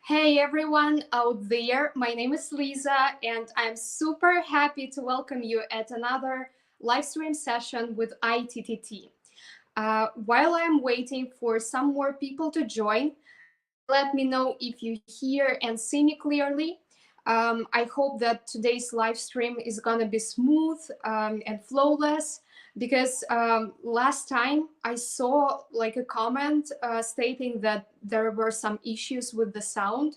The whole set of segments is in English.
Hey everyone out there, my name is Lisa and I'm super happy to welcome you at another live stream session with ITTT. While I'm waiting for some more people to join, please let me know if you hear and see me clearly. I hope that today's live stream is gonna be smooth and flawless because last time I saw like a comment stating that there were some issues with the sound.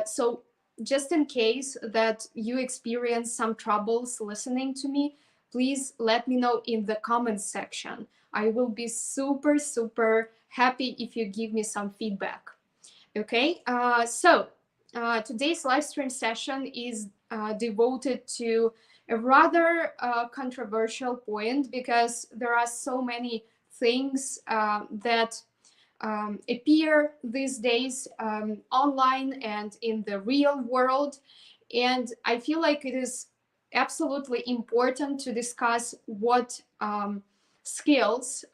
So just in case that you experience some troubles listening to me, please let me know in the comments section. I will be super happy if you give me some feedback. Okay, today's live stream session is devoted to a rather controversial point because there are so many things that appear these days online and in the real world. And I feel like it is absolutely important to discuss what skills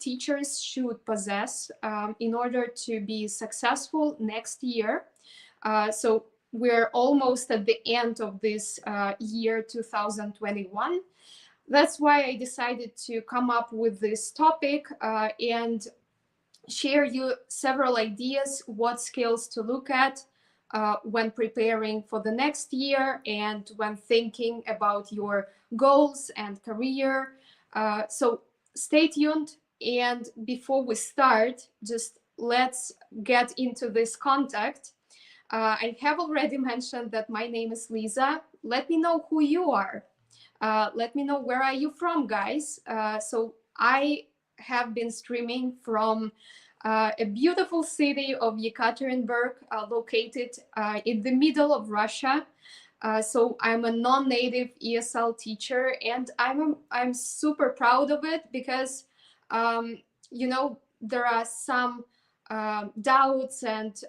teachers should possess in order to be successful next year. So we're almost at the end of this year 2021. That's why I decided to come up with this topic and share you several ideas what skills to look at when preparing for the next year and when thinking about your goals and career. So stay tuned. And before we start, just let's get into this contact. I have already mentioned that my name is Lisa. Let me know who you are. Let me know where are you from, guys. So I have been streaming from a beautiful city of Yekaterinburg, located in the middle of Russia. So I'm a non-native ESL teacher, and I'm super proud of it because you know there are some doubts and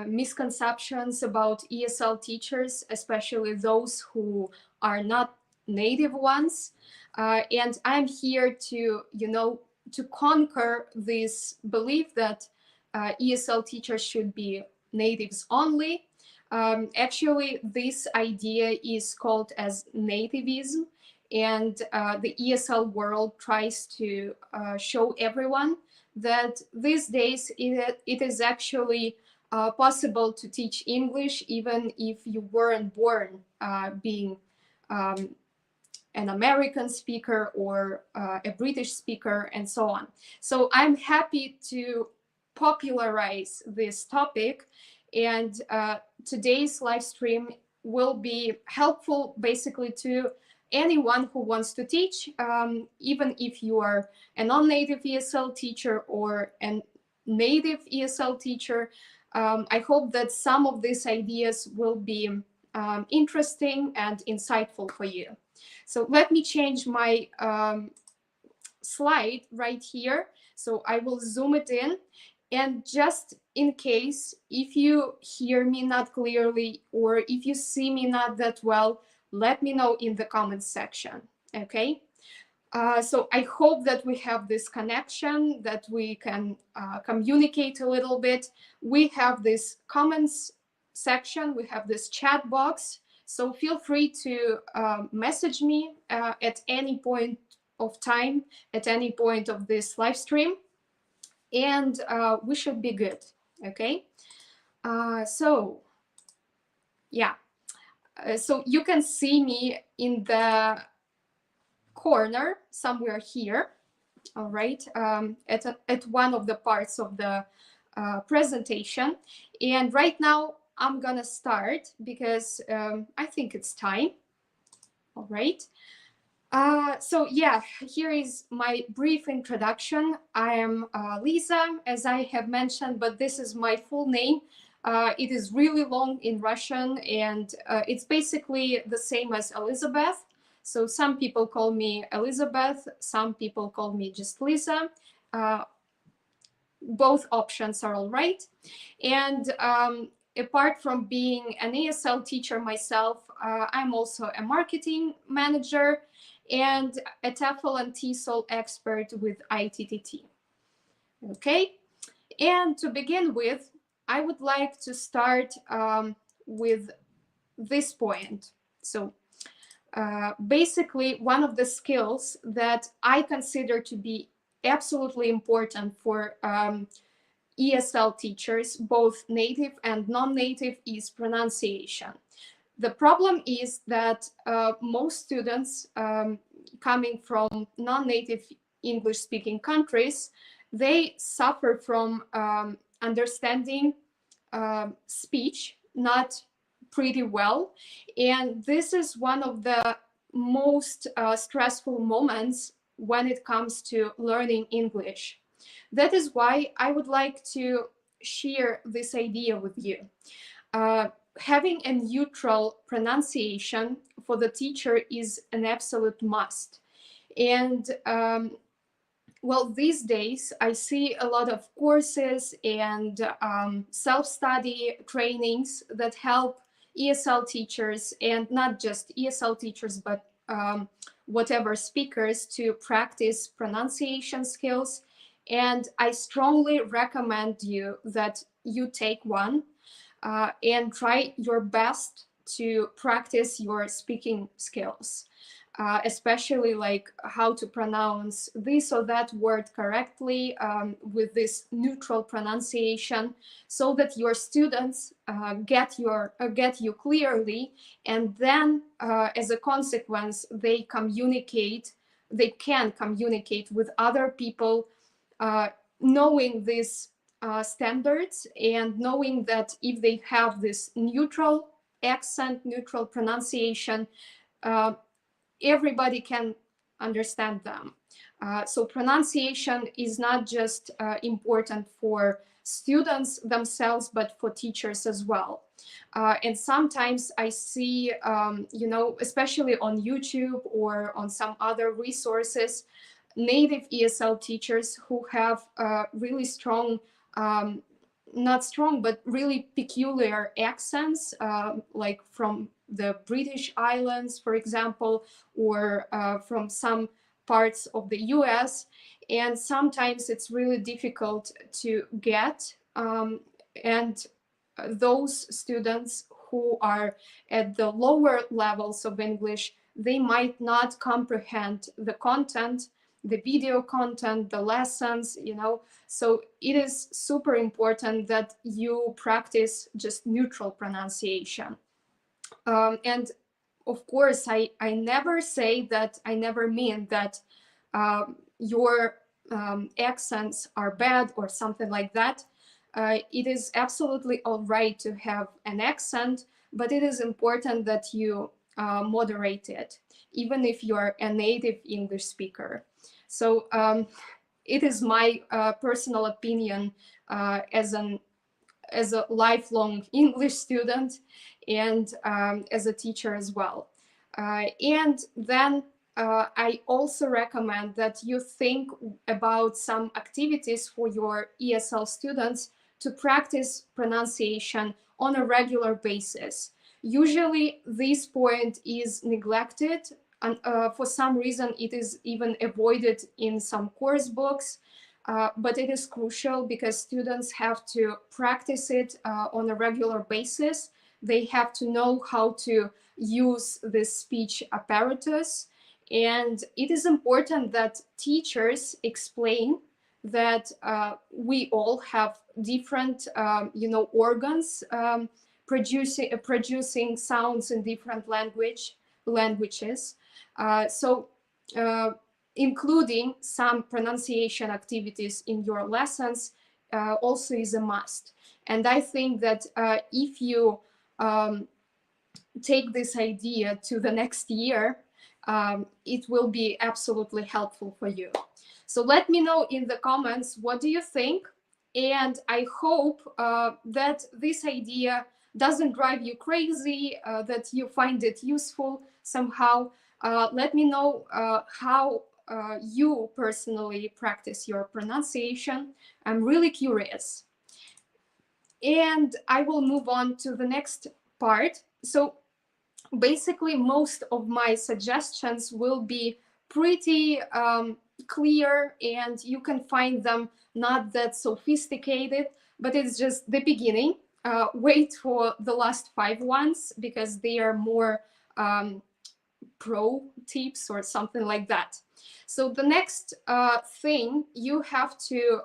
misconceptions about ESL teachers, especially those who are not native ones. And I'm here to, to conquer this belief that ESL teachers should be natives only. Actually, this idea is called as nativism, and the ESL world tries to show everyone that these days it is actually possible to teach English even if you weren't born being an American speaker or a British speaker and so on. So I'm happy to popularize this topic, and today's live stream will be helpful basically to anyone who wants to teach, even if you are a non-native ESL teacher or a native ESL teacher. I hope that some of these ideas will be interesting and insightful for you. So let me change my slide right here. So I will zoom it in. And just in case, if you hear me not clearly or if you see me not that well, let me know in the comments section, okay? So I hope that we have this connection, that we can communicate a little bit. We have this comments section, we have this chat box. So feel free to message me at any point of time, at any point of this live stream, and we should be good, okay? So yeah, so you can see me in the corner somewhere here, all right, at one of the parts of the presentation. And right now I'm gonna start because I think it's time. All right. So yeah, here is my brief introduction. I am Lisa, as I have mentioned, but this is my full name. It is really long in Russian, and it's basically the same as Elizabeth. So some people call me Elizabeth, some people call me just Lisa. Both options are all right. And apart from being an ESL teacher myself, I'm also a marketing manager and a TEFL and TESOL expert with ITTT. Okay, and to begin with, I would like to start with this point. So basically, one of the skills that I consider to be absolutely important for ESL teachers, both native and non-native, is pronunciation. The problem is that most students coming from non-native English-speaking countries, they suffer from understanding speech not pretty well. And this is one of the most stressful moments when it comes to learning English. That is why I would like to share this idea with you. Having a neutral pronunciation for the teacher is an absolute must. And well, these days I see a lot of courses and self-study trainings that help ESL teachers, and not just ESL teachers, but whatever speakers, to practice pronunciation skills. And I strongly recommend you that you take one and try your best to practice your speaking skills. Especially like how to pronounce this or that word correctly with this neutral pronunciation, so that your students get you clearly, and then as a consequence they can communicate with other people, knowing these standards, and knowing that if they have this neutral accent, neutral pronunciation, everybody can understand them. So pronunciation is not just important for students themselves, but for teachers as well. And sometimes I see, especially on YouTube or on some other resources, native ESL teachers who have really strong, not strong, but really peculiar accents, like from the British Islands, for example, or from some parts of the US. And sometimes it's really difficult to get. And those students who are at the lower levels of English, they might not comprehend the content, the video content, the lessons, So it is super important that you practice just neutral pronunciation. And of course, I never mean that your accents are bad or something like that. It is absolutely all right to have an accent, but it is important that you moderate it, even if you're a native English speaker. So it is my personal opinion as a lifelong English student and as a teacher as well. And then I also recommend that you think about some activities for your ESL students to practice pronunciation on a regular basis. Usually this point is neglected, and for some reason it is even avoided in some course books. But it is crucial because students have to practice it on a regular basis. They have to know how to use this speech apparatus. And it is important that teachers explain that we all have different, organs producing sounds in different languages. So including some pronunciation activities in your lessons also is a must. And I think that if you take this idea to the next year, it will be absolutely helpful for you. So let me know in the comments, what do you think? And I hope that this idea doesn't drive you crazy, that you find it useful somehow. Let me know how you personally practice your pronunciation. I'm really curious. And I will move on to the next part. So basically, most of my suggestions will be pretty clear, and you can find them not that sophisticated, but it's just the beginning. Wait for the last 5 ones because they are more pro tips or something like that. So the next thing you have to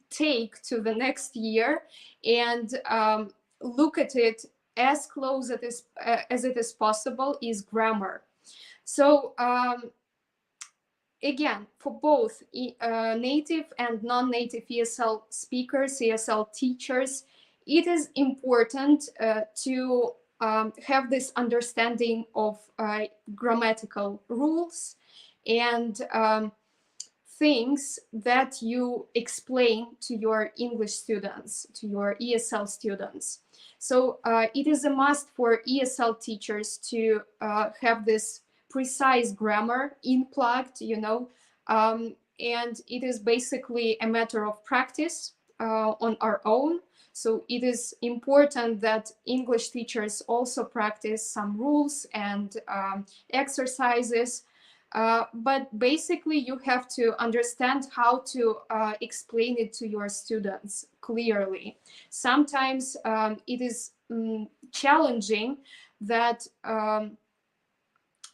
take to the next year and look at it as close as it is possible is grammar. So again, for both native and non-native ESL speakers, ESL teachers, it is important to have this understanding of grammatical rules and things that you explain to your English students, to your ESL students. So it is a must for ESL teachers to have this precise grammar in-plugged, and it is basically a matter of practice on our own. So it is important that English teachers also practice some rules and exercises. But basically, you have to understand how to explain it to your students clearly. Sometimes it is challenging that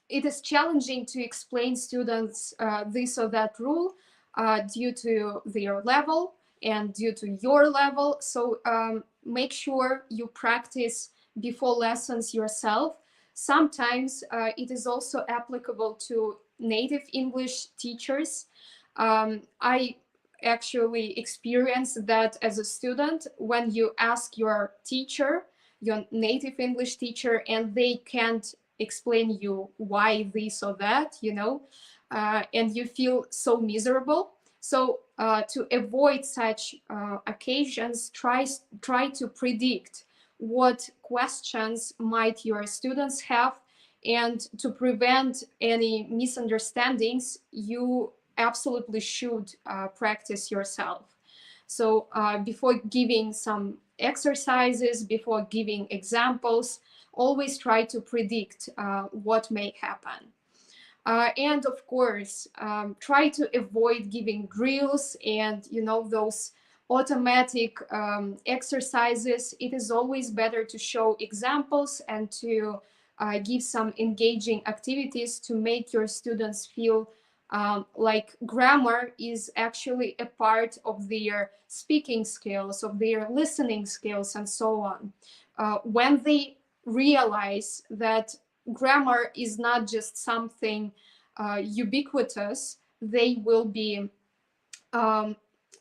it is challenging to explain students this or that rule due to their level and due to your level. So make sure you practice before lessons yourself. Sometimes it is also applicable to native English teachers. I actually experienced that as a student when you ask your teacher, your native English teacher, and they can't explain you why this or that, and you feel so miserable. So to avoid such occasions, try to predict what questions might your students have, and to prevent any misunderstandings, you absolutely should practice yourself. So before giving some exercises, before giving examples, always try to predict what may happen. And of course, try to avoid giving drills and, those automatic exercises. It is always better to show examples and to give some engaging activities to make your students feel like grammar is actually a part of their speaking skills, of their listening skills, and so on. When they realize that grammar is not just something ubiquitous, they will be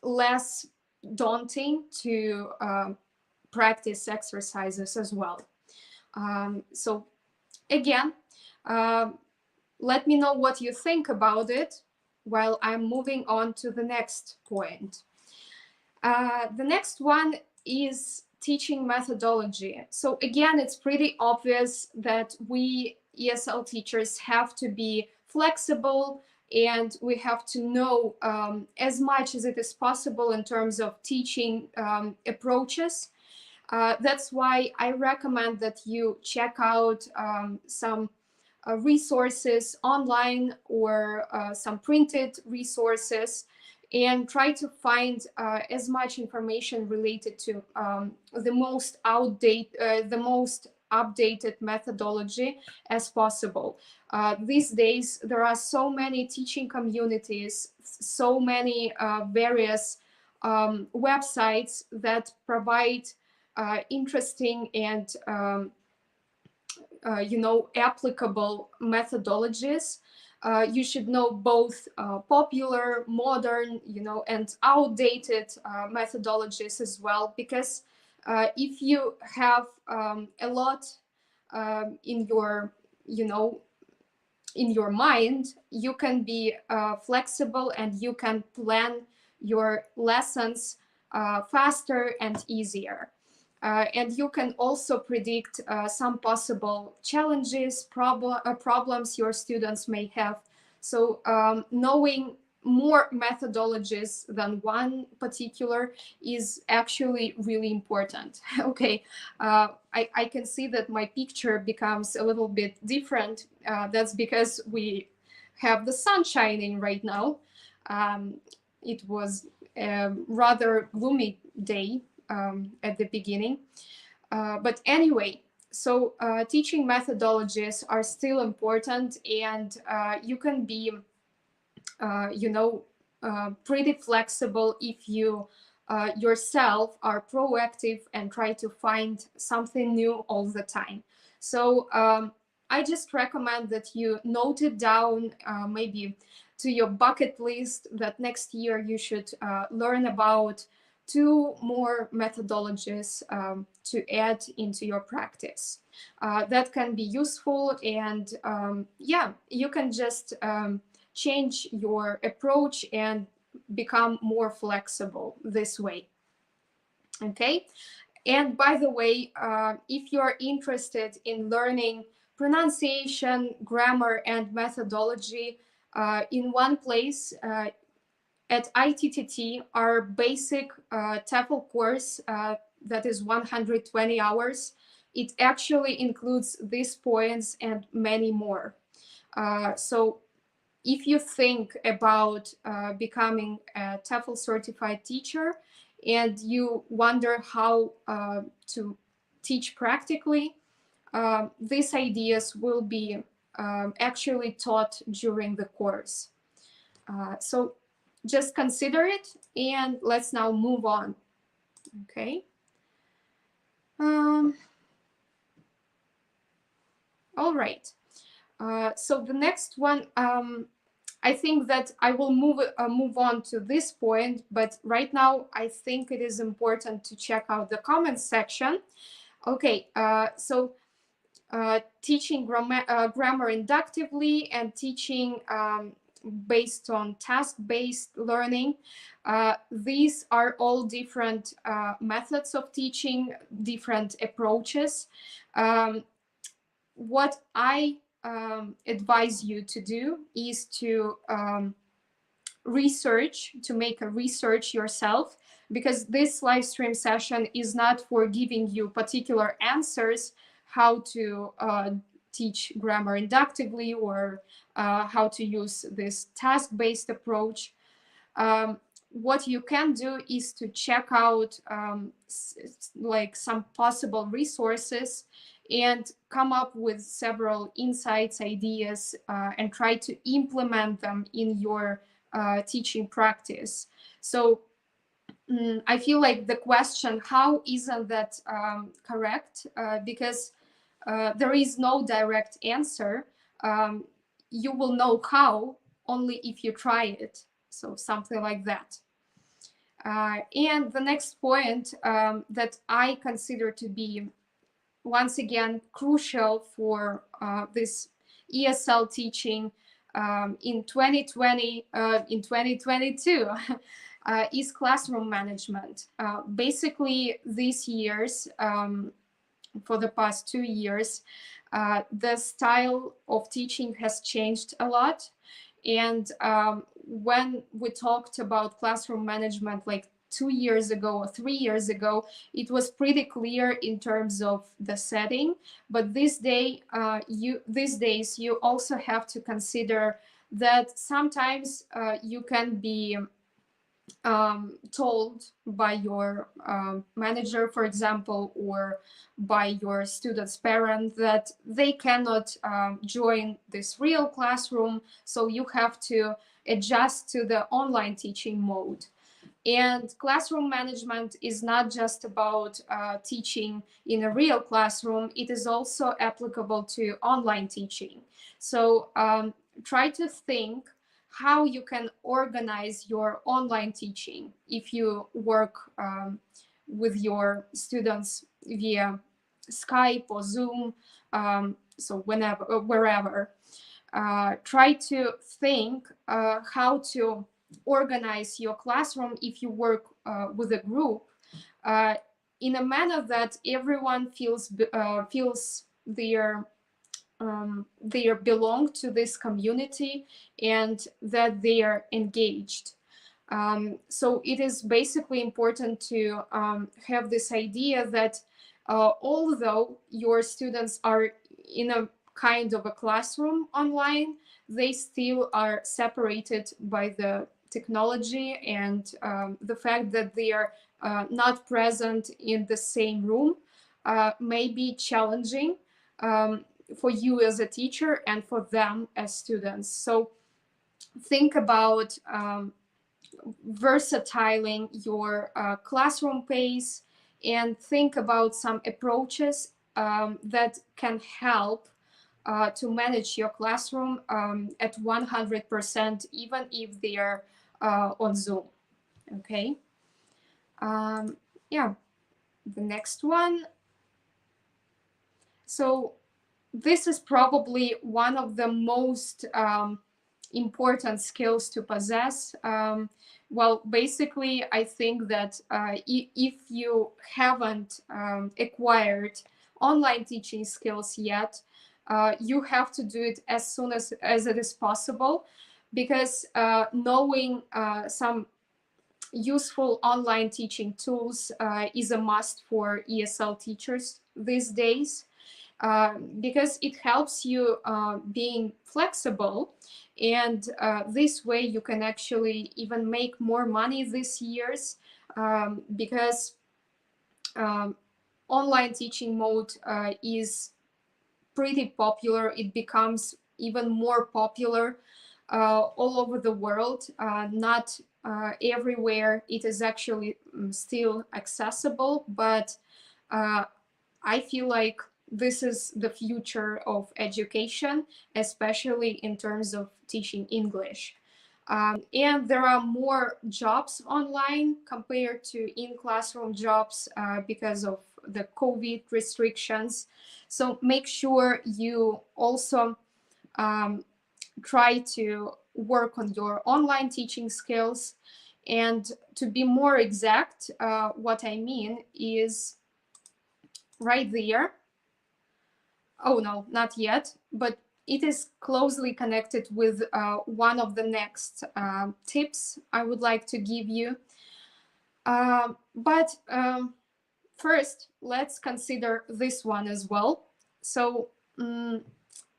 less daunting to practice exercises as well. So again, let me know what you think about it while I'm moving on to the next point. The next one is teaching methodology. So again, it's pretty obvious that we ESL teachers have to be flexible, and we have to know as much as it is possible in terms of teaching approaches. That's why I recommend that you check out some resources online or some printed resources, and try to find as much information related to the most updated methodology as possible. These days, there are so many teaching communities, so many various websites that provide interesting and applicable methodologies. You should know both popular, modern, and outdated methodologies as well, because if you have a lot in your, in your mind, you can be flexible and you can plan your lessons faster and easier. And you can also predict some possible challenges, problems your students may have. So knowing more methodologies than one particular is actually really important. Okay, I can see that my picture becomes a little bit different. That's because we have the sun shining right now. It was a rather gloomy day at the beginning. But anyway, so teaching methodologies are still important, and you can be, pretty flexible if you yourself are proactive and try to find something new all the time. So I just recommend that you note it down, maybe to your bucket list, that next year you should learn about 2 more methodologies to add into your practice. That can be useful, and yeah, you can just change your approach and become more flexible this way. Okay. And by the way, if you're interested in learning pronunciation, grammar, and methodology in one place, at ITTT, our basic TEFL course that is 120 hours, it actually includes these points and many more. So if you think about becoming a TEFL certified teacher and you wonder how to teach practically, these ideas will be actually taught during the course. So just consider it, and let's now move on. Okay. All right. So the next one, I think that I will move on to this point, but right now I think it is important to check out the comments section. Okay, so teaching grammar inductively and teaching based on task-based learning. These are all different methods of teaching, different approaches. What I advise you to do is to make a research yourself, because this live stream session is not for giving you particular answers how to teach grammar inductively or how to use this task-based approach. What you can do is to check out like some possible resources and come up with several insights, ideas, and try to implement them in your teaching practice. So I feel like the question, how isn't that correct? Because there is no direct answer. You will know how only if you try it. So something like that. And the next point that I consider to be, once again, crucial for this ESL teaching in 2020, in 2022, is classroom management. Basically, these years, for the past 2 years, the style of teaching has changed a lot. And when we talked about classroom management like 2 years ago or 3 years ago, it was pretty clear in terms of the setting. But these days, you also have to consider that sometimes you can be told by your manager, for example, or by your student's parent that they cannot join this real classroom, so you have to adjust to the online teaching mode. And classroom management is not just about teaching in a real classroom, it is also applicable to online teaching. So try to think how you can organize your online teaching if you work with your students via Skype or Zoom, so wherever. Try to think how to organize your classroom if you work with a group in a manner that everyone feels they belong to this community and that they are engaged. So it is basically important to have this idea that although your students are in a kind of a classroom online, they still are separated by the technology and the fact that they are not present in the same room may be challenging for you as a teacher and for them as students. So think about versatiling your classroom pace, and think about some approaches that can help to manage your classroom at 100%, even if they are on Zoom. Okay. Yeah, the next one. So this is probably one of the most important skills to possess. Well, basically, I think that if you haven't acquired online teaching skills yet, you have to do it as soon as it is possible, because knowing some useful online teaching tools is a must for ESL teachers these days. Because it helps you being flexible, and this way you can actually even make more money these years, because online teaching mode is pretty popular. It becomes even more popular all over the world. Not everywhere it is actually still accessible, but I feel like this is the future of education, especially in terms of teaching English. And there are more jobs online compared to in-classroom jobs because of the COVID restrictions. So make sure you also try to work on your online teaching skills. And to be more exact, what I mean is right there. Oh no, not yet, but it is closely connected with one of the next tips I would like to give you. But first, let's consider this one as well. So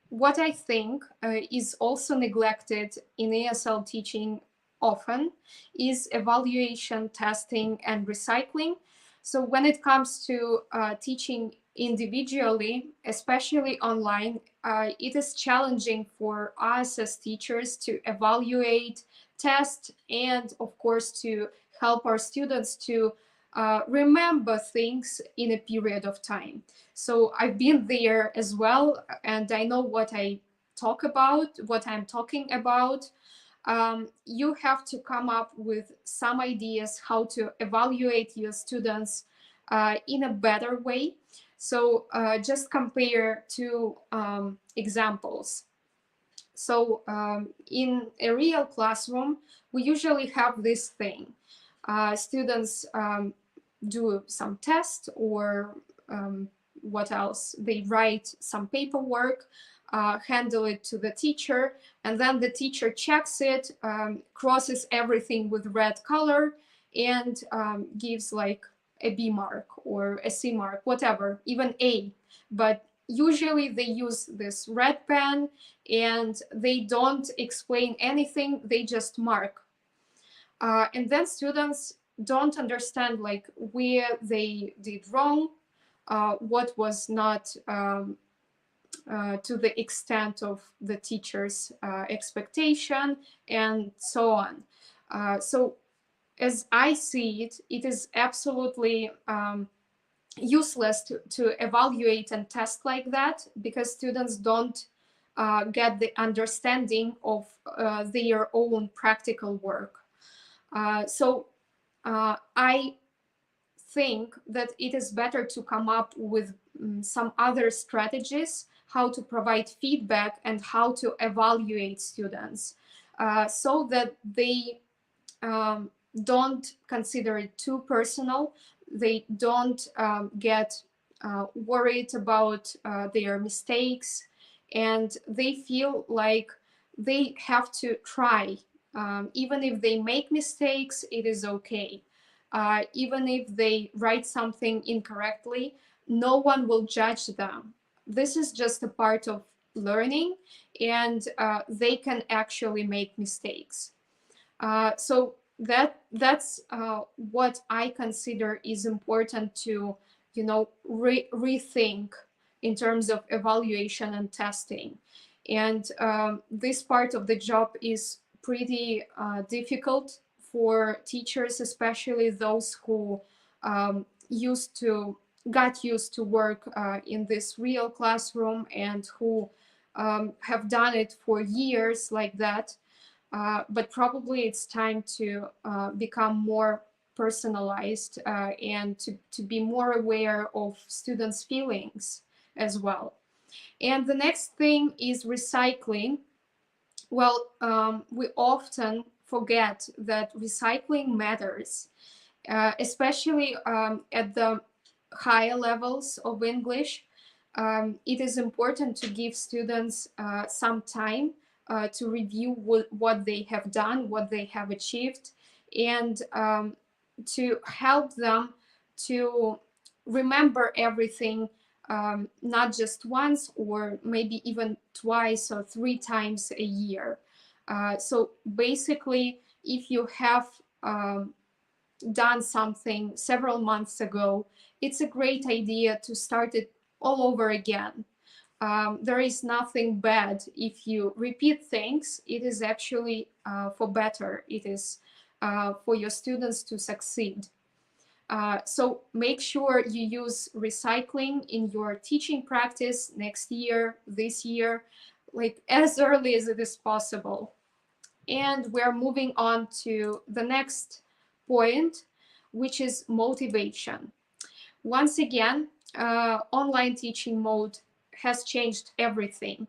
what I think is also neglected in ESL teaching often is evaluation, testing, and recycling. So when it comes to teaching individually, especially online, it is challenging for us as teachers to evaluate, test, and of course to help our students to remember things in a period of time. So I've been there as well, and I know what I'm talking about. You have to come up with some ideas how to evaluate your students in a better way. So just compare two examples. So in a real classroom, we usually have this thing. Students do some tests, or what else? They write some paperwork, handle it to the teacher, and then the teacher checks it, crosses everything with red color, and gives like a B mark or a C mark, whatever, even A. But usually they use this red pen and they don't explain anything, they just mark. And then students don't understand like where they did wrong, what was not to the extent of the teacher's expectation, and so on. So as I see it, it is absolutely useless to evaluate and test like that, because students don't get the understanding of their own practical work. So I think that it is better to come up with some other strategies how to provide feedback and how to evaluate students, so that they don't consider it too personal. They don't get worried about their mistakes, and they feel like they have to try. Even if they make mistakes, it is okay. Even if they write something incorrectly, no one will judge them. This is just a part of learning, and they can actually make mistakes. So that's what I consider is important to, rethink in terms of evaluation and testing. And this part of the job is pretty difficult for teachers, especially those who used to got used to work in this real classroom and who have done it for years like that. But probably it's time to become more personalized and to be more aware of students' feelings as well. And the next thing is recycling. Well, we often forget that recycling matters, especially at the higher levels of English. It is important to give students some time to review what they have done, what they have achieved, and to help them to remember everything, not just once or maybe even twice or three times a year. So basically, if you have done something several months ago, it's a great idea to start it all over again. There is nothing bad if you repeat things. It is actually for better. It is for your students to succeed. So make sure you use recycling in your teaching practice next year, this year, like as early as it is possible. And we're moving on to the next point, which is motivation. Once again, online teaching mode has changed everything.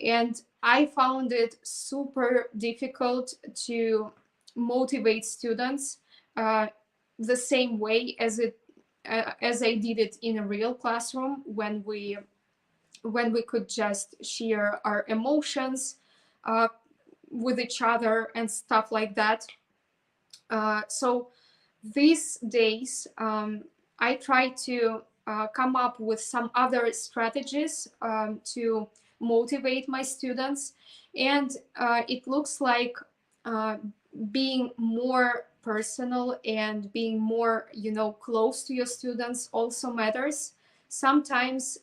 And I found it super difficult to motivate students the same way as I did it in a real classroom when we could just share our emotions uh, with each other and stuff like that. So these days, I try to come up with some other strategies to motivate my students. And it looks like uh, being more personal and being more, close to your students also matters. Sometimes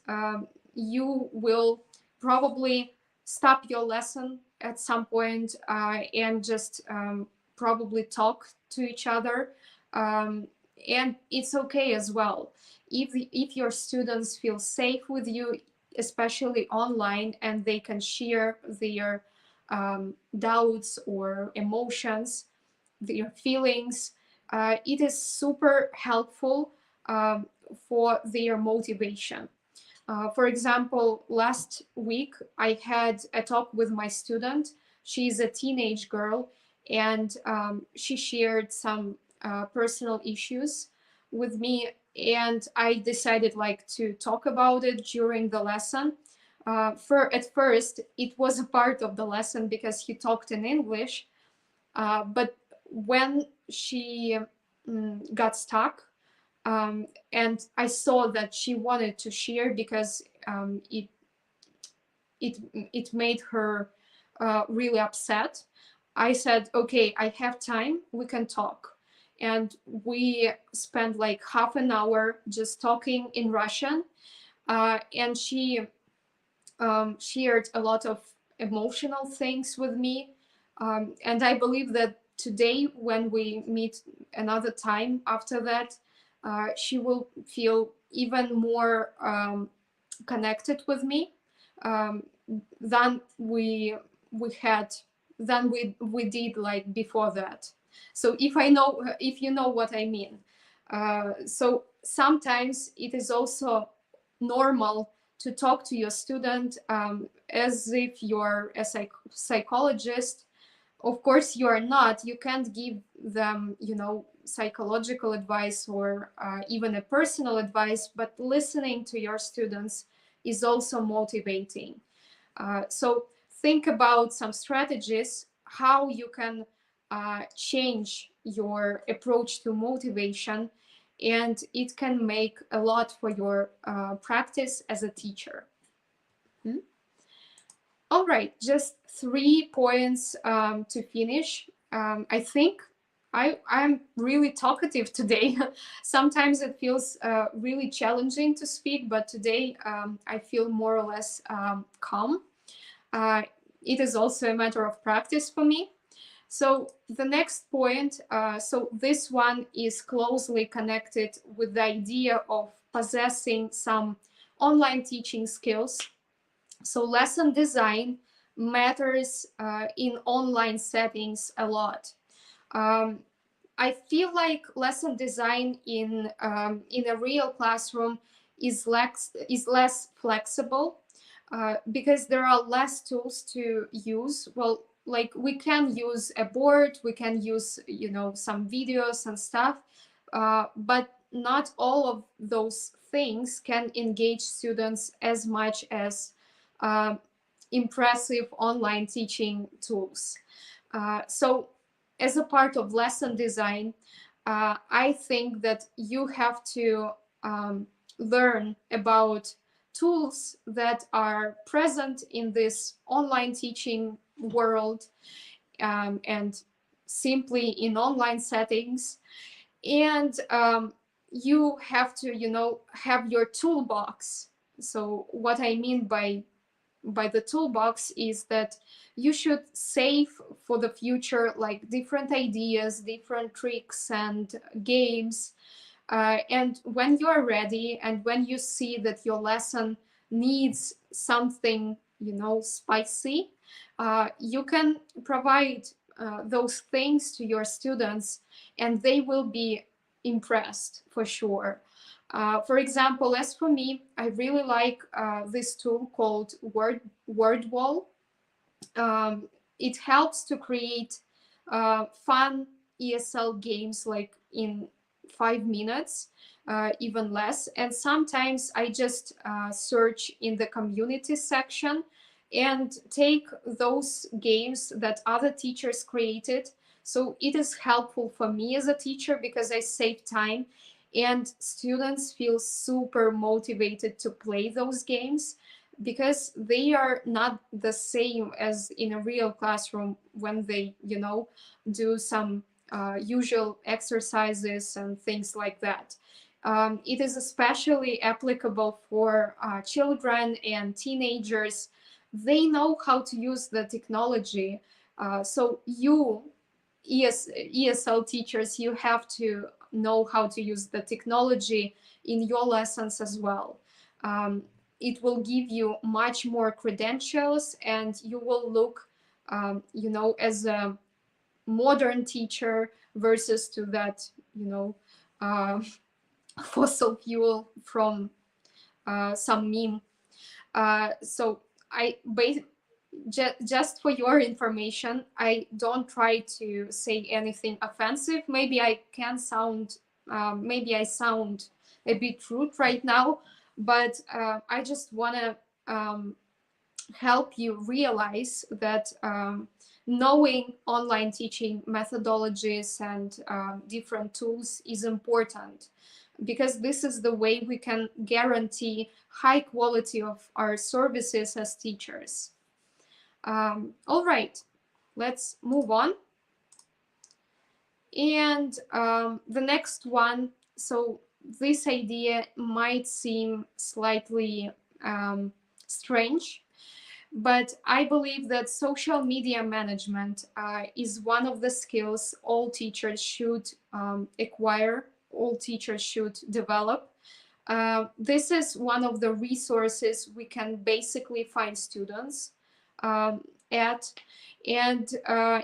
you will probably stop your lesson at some point and just probably talk to each other, um, and it's okay as well if your students feel safe with you, especially online, and they can share their doubts or emotions, their feelings. It is super helpful um, for their motivation. For example, last week I had a talk with my student. She's a teenage girl, and she shared some personal issues with me, and I decided like to talk about it during the lesson. At first, it was a part of the lesson because he talked in English, but when she got stuck, and I saw that she wanted to share because it made her really upset. I said, okay, I have time, we can talk. And we spent like half an hour just talking in Russian. And she shared a lot of emotional things with me. And I believe that today, when we meet another time after that, she will feel even more connected with me um, than we had than we did like before that. So if you know what I mean. So sometimes it is also normal to talk to your student as if you're a psychologist. Of course you are not. You can't give them, psychological advice or even a personal advice, but listening to your students is also motivating. So think about some strategies how you can change your approach to motivation, and it can make a lot for your practice as a teacher. Hmm? All right, just 3 points to finish. I think I'm really talkative today. Sometimes it feels really challenging to speak, but today I feel more or less calm. Uh, it is also a matter of practice for me. So the next point, so this one is closely connected with the idea of possessing some online teaching skills. So lesson design matters in online settings a lot. Um, I feel like lesson design in a real classroom is less flexible because there are less tools to use. Well, like we can use a board, we can use some videos and stuff, but not all of those things can engage students as much as uh, impressive online teaching tools. So as a part of lesson design, I think that you have to learn about tools that are present in this online teaching world, and simply in online settings. And you have to, have your toolbox. So what I mean by the toolbox is that you should save for the future like different ideas, different tricks and games. And when you are ready and when you see that your lesson needs something, spicy, you can provide those things to your students and they will be impressed for sure. For example, as for me, I really like this tool called Wordwall. It helps to create fun ESL games like in 5 minutes, even less. And sometimes I just search in the community section and take those games that other teachers created. So it is helpful for me as a teacher because I save time and students feel super motivated to play those games because they are not the same as in a real classroom when they, do some usual exercises and things like that. It is especially applicable for children and teenagers. They know how to use the technology. So you, ESL teachers, you have to know how to use the technology in your lessons as well. Um, it will give you much more credentials and you will look, as a modern teacher versus to that, uh, fossil fuel from some meme. So I just for your information, I don't try to say anything offensive. Maybe I sound a bit rude right now, but I just want to help you realize that knowing online teaching methodologies and different tools is important because this is the way we can guarantee high quality of our services as teachers. All right, let's move on. And the next one, so this idea might seem slightly strange, but I believe that social media management is one of the skills all teachers should acquire, all teachers should develop. This is one of the resources we can basically find students at. And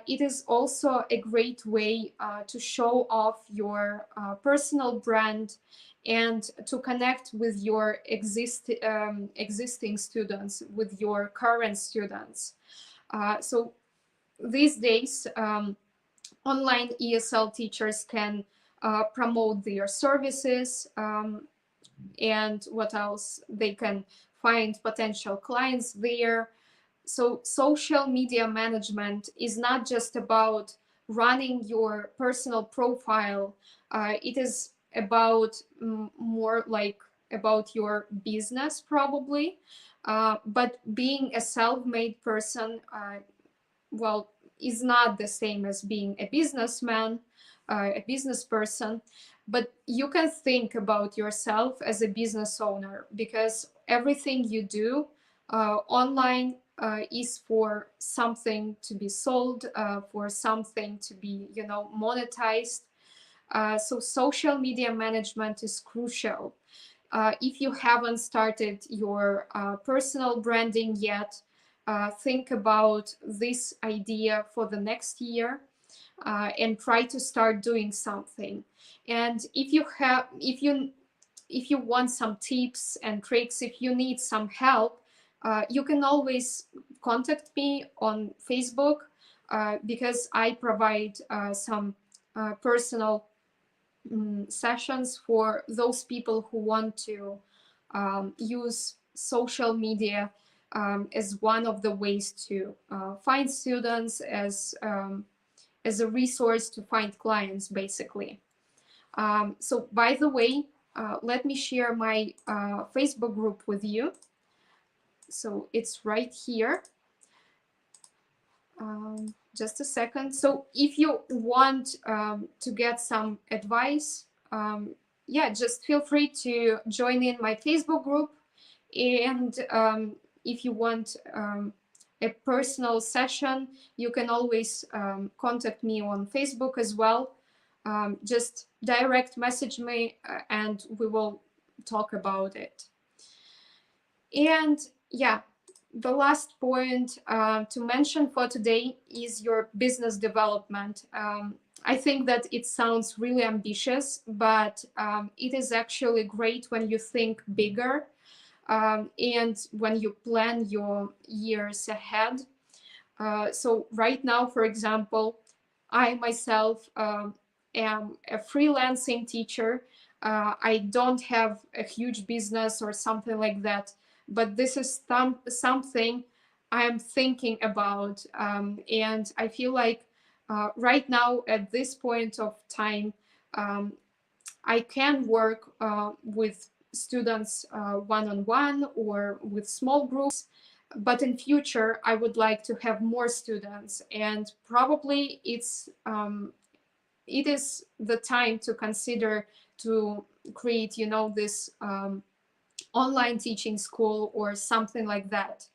it is also a great way to show off your personal brand and to connect with your existing students, with your current students. So these days, online ESL teachers can promote their services, and what else? They can find potential clients there. So social media management is not just about running your personal profile. It is about more like about your business probably, but being a self-made person, well, is not the same as being a businessman, a business person. But you can think about yourself as a business owner, because everything you do online is for something to be sold, for something to be, monetized. So social media management is crucial. If you haven't started your personal branding yet, think about this idea for the next year, and try to start doing something. And if you want some tips and tricks, if you need some help, you can always contact me on Facebook, because I provide some personal sessions for those people who want to use social media as one of the ways to find students, as a resource to find clients, basically. So by the way, let me share my Facebook group with you. So it's right here. Just a second. So if you want to get some advice, yeah, just feel free to join in my Facebook group. And if you want a personal session, you can always contact me on Facebook as well. Just direct message me and we will talk about it. And yeah, the last point to mention for today is your business development. I think that it sounds really ambitious, but it is actually great when you think bigger, and when you plan your years ahead. So right now, for example, I myself am a freelancing teacher. I don't have a huge business or something like that, but this is something I'm thinking about. And I feel like right now, at this point of time, I can work with students one-on-one or with small groups, but in future I would like to have more students, and probably it is the time to consider to create, this online teaching school or something like that.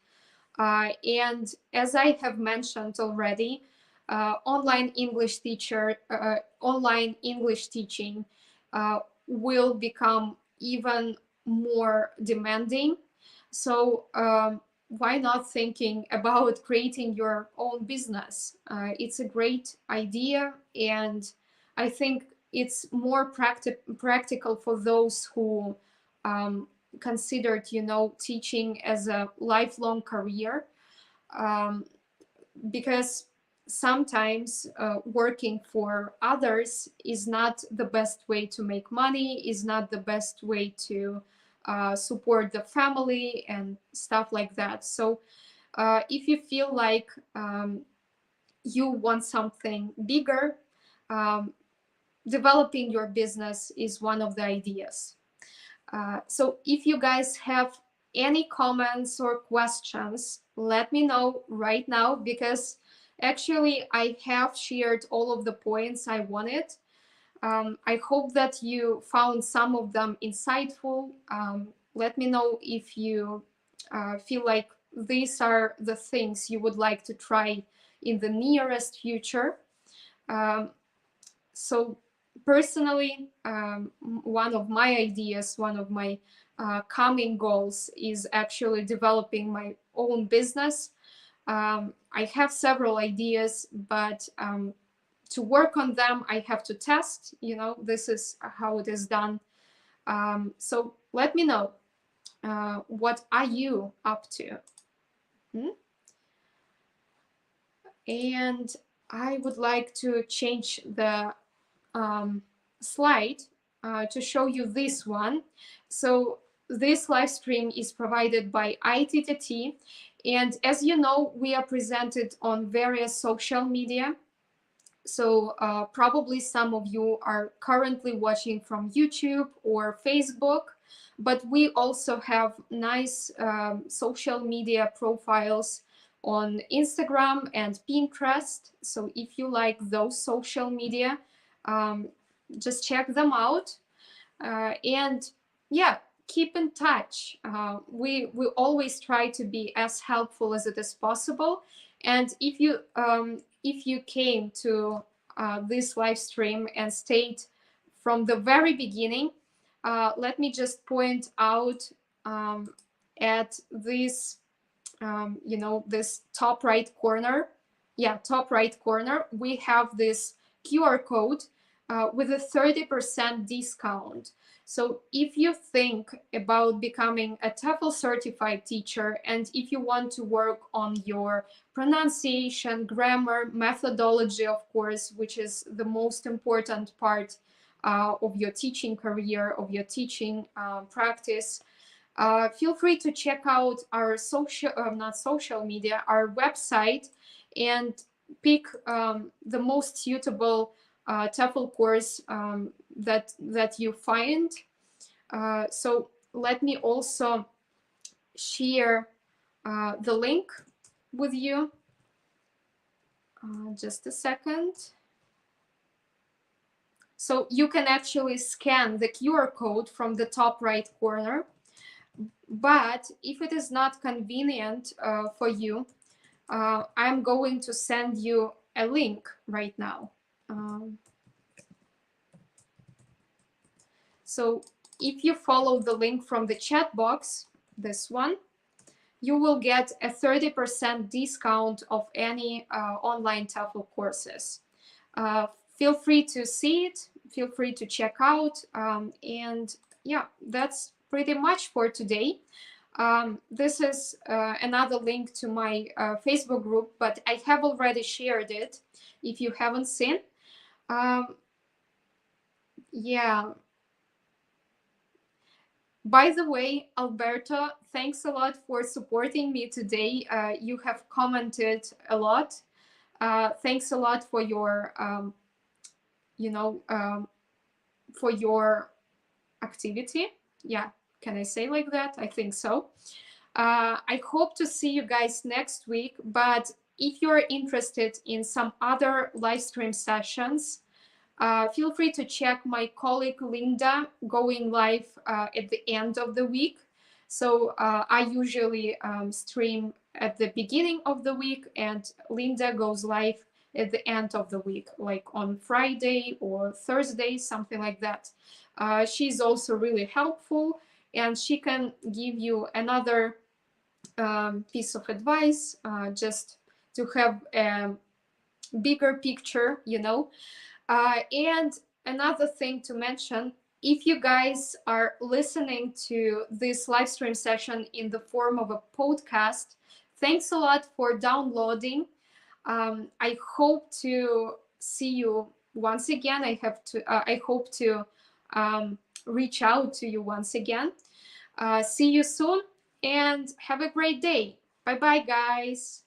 And as I have mentioned already, online English teaching will become even more demanding. So why not thinking about creating your own business? It's a great idea, and I think it's more practical for those who considered, teaching as a lifelong career, um, because sometimes working for others is not the best way to make money, is not the best way to support the family and stuff like that. So if you feel like you want something bigger, developing your business is one of the ideas. So if you guys have any comments or questions, let me know right now, because actually I have shared all of the points I wanted. I hope that you found some of them insightful. Let me know if you feel like these are the things you would like to try in the nearest future. So personally, one of my ideas, one of my coming goals is actually developing my own business. I have several ideas, but to work on them, I have to test. This is how it is done. So let me know, what are you up to? And I would like to change the slide to show you this one. So this live stream is provided by ITTT, and as you know, we are presented on various social media. So probably some of you are currently watching from YouTube or Facebook, but we also have nice social media profiles on Instagram and Pinterest. So if you like those social media, just check them out. And yeah, keep in touch. We always try to be as helpful as it is possible. And if you came to this live stream and stayed from the very beginning, let me just point out at this this top right corner. Yeah, top right corner, we have this QR code with a 30% discount. So if you think about becoming a TEFL certified teacher, and if you want to work on your pronunciation, grammar, methodology, of course, which is the most important part of your teaching career, of your teaching practice, feel free to check out our not social media, our website, and pick the most suitable TEFL course that you find. So let me also share the link with you. Just a second. So you can actually scan the QR code from the top right corner. But if it is not convenient for you, I'm going to send you a link right now. So if you follow the link from the chat box, this one, you will get a 30% discount of any online TEFL courses. Feel free to see it, feel free to check out, and yeah, that's pretty much for today. This is another link to my Facebook group, but I have already shared it if you haven't seen. Yeah. By the way, Alberto, thanks a lot for supporting me today. You have commented a lot. Thanks a lot for your, for your activity. Yeah, can I say like that? I think so. I hope to see you guys next week, but if you're interested in some other live stream sessions, feel free to check my colleague Linda going live at the end of the week. So I usually stream at the beginning of the week, and Linda goes live at the end of the week, like on Friday or Thursday, something like that. She's also really helpful, and she can give you another piece of advice just to have a bigger picture, and another thing to mention, if you guys are listening to this live stream session in the form of a podcast, thanks a lot for downloading. I hope to see you once again. I hope to reach out to you once again. See you soon and have a great day. Bye bye, guys.